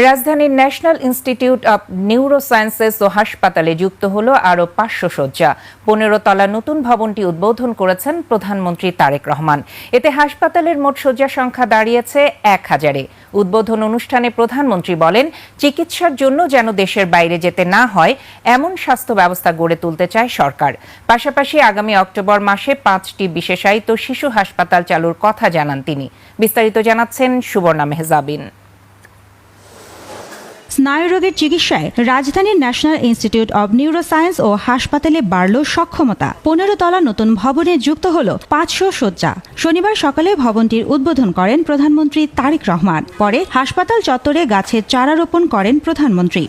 রাজধানীর national institute of neurosciences ও হাসপাতালে যুক্ত হলো আরও ৫০০ শয্যা। ১৫ তলা নতুন ভবনটি উদ্বোধন করেছেন প্রধানমন্ত্রী তারেক রহমান। এতে হাসপাতালের মোট শয্যা সংখ্যা দাঁড়িয়েছে ১,০০০-এ। উদ্বোধন অনুষ্ঠানে প্রধানমন্ত্রী বলেন, চিকিৎসার জন্য যেন দেশের বাইরে যেতে না হয় এমন স্বাস্থ্য ব্যবস্থা গড়ে তুলতে চায় সরকার। পাশাপাশি আগামী অক্টোবর মাসে ৫টি বিশেষায়িত শিশু হাসপাতাল চালুর কথা জানান তিনি। বিস্তারিত জানাচ্ছেন সুবর্ণা মেহজাবিন। স্নায়ুরোগের চিকিৎসায় রাজধানীর ন্যাশনাল ইনস্টিটিউট অব নিউরোসায়েন্স ও হাসপাতালে বাড়ল সক্ষমতা। ১৫ তলা নতুন ভবনে যুক্ত হল ৫০০ শয্যা। শনিবার সকালে ভবনটির উদ্বোধন করেন প্রধানমন্ত্রী তারেক রহমান। পরে হাসপাতাল চত্বরে গাছের চারা রোপণ করেন প্রধানমন্ত্রী।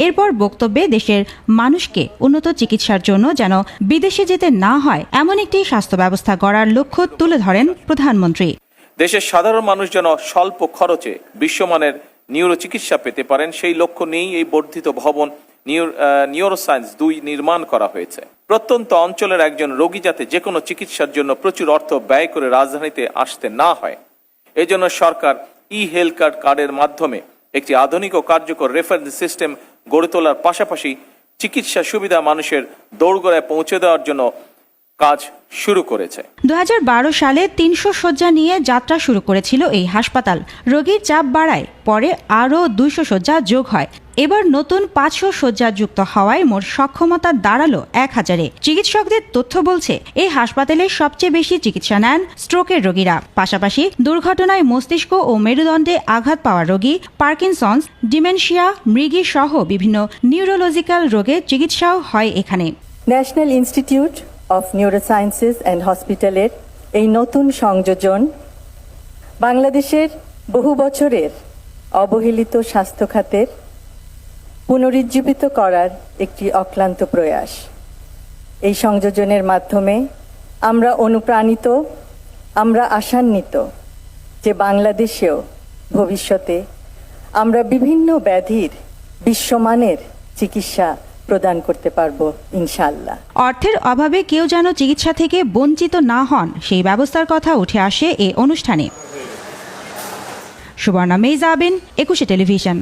এরপর বক্তব্যে দেশের মানুষকে উন্নত চিকিৎসার জন্য যেন বিদেশে যেতে না হয় এমন একটি স্বাস্থ্য ব্যবস্থা গড়ার লক্ষ্য তুলে ধরেন প্রধানমন্ত্রী। দেশের সাধারণ মানুষ যেন স্বল্প খরচে বিশ্বমানের নিউরো চিকিৎসা পেতে পারেন, সেই লক্ষ্য নিয়েই এই বর্ধিত ভবন নিউরোসায়েন্স ২ নির্মাণ করা হয়েছে। প্রত্যন্ত অঞ্চলের একজন রোগী যাতে যে কোনো চিকিৎসার জন্য প্রচুর অর্থ ব্যয় করে রাজধানীতে আসতে না হয়, এজন্য সরকার হেলথ কার্ডের মাধ্যমে একটি আধুনিক ও কার্যকর রেফারেন্স সিস্টেম গড়ে তোলার পাশাপাশি চিকিৎসা সুবিধা মানুষের দোরগোড়ায় পৌঁছে দেওয়ার জন্য কাজ শুরু করেছে। ২০১২ সালে ৩০০ শয্যা নিয়ে যাত্রা শুরু করেছিল এই হাসপাতাল। রোগীর চাপ বাড়ায় পরে আরও ২০০ শয্যা যোগ হয়। এবার নতুন ৫০০ শয্যা যুক্ত হওয়ায় মোট সক্ষমতা দাঁড়ালো ১,০০০-এ। চিকিৎসকদের তথ্য বলছে, এই হাসপাতালে সবচেয়ে বেশি চিকিৎসা নেন স্ট্রোকের রোগীরা। পাশাপাশি দুর্ঘটনায় মস্তিষ্ক ও মেরুদণ্ডে আঘাত পাওয়া রোগী, পার্কিনসন্স, ডিমেনশিয়া, মৃগী সহ বিভিন্ন নিউরোলজিক্যাল রোগের চিকিৎসাও হয় এখানে। National institute of neurosciences and হসপিটালের এই নতুন সংযোজন বাংলাদেশের বহু বছরের অবহেলিত স্বাস্থ্য খাতের পুনরুজ্জীবিত করার একটি অক্লান্ত প্রয়াস। এই সংযোজনের মাধ্যমে আমরা অনুপ্রাণিত, আমরা আশান্বিত যে বাংলাদেশেও ভবিষ্যতে আমরা বিভিন্ন ব্যাধির বিশ্বমানের চিকিৎসা প্রদান করতে পারবো ইনশাআল্লাহ। অর্থের অভাবে কেউ যেন চিকিৎসা থেকে বঞ্চিত না হন, সেই ব্যবস্থার কথা উঠে আসে এই অনুষ্ঠানে। সুবর্ণা মেহজাবিন, ২১ টেলিভিশন।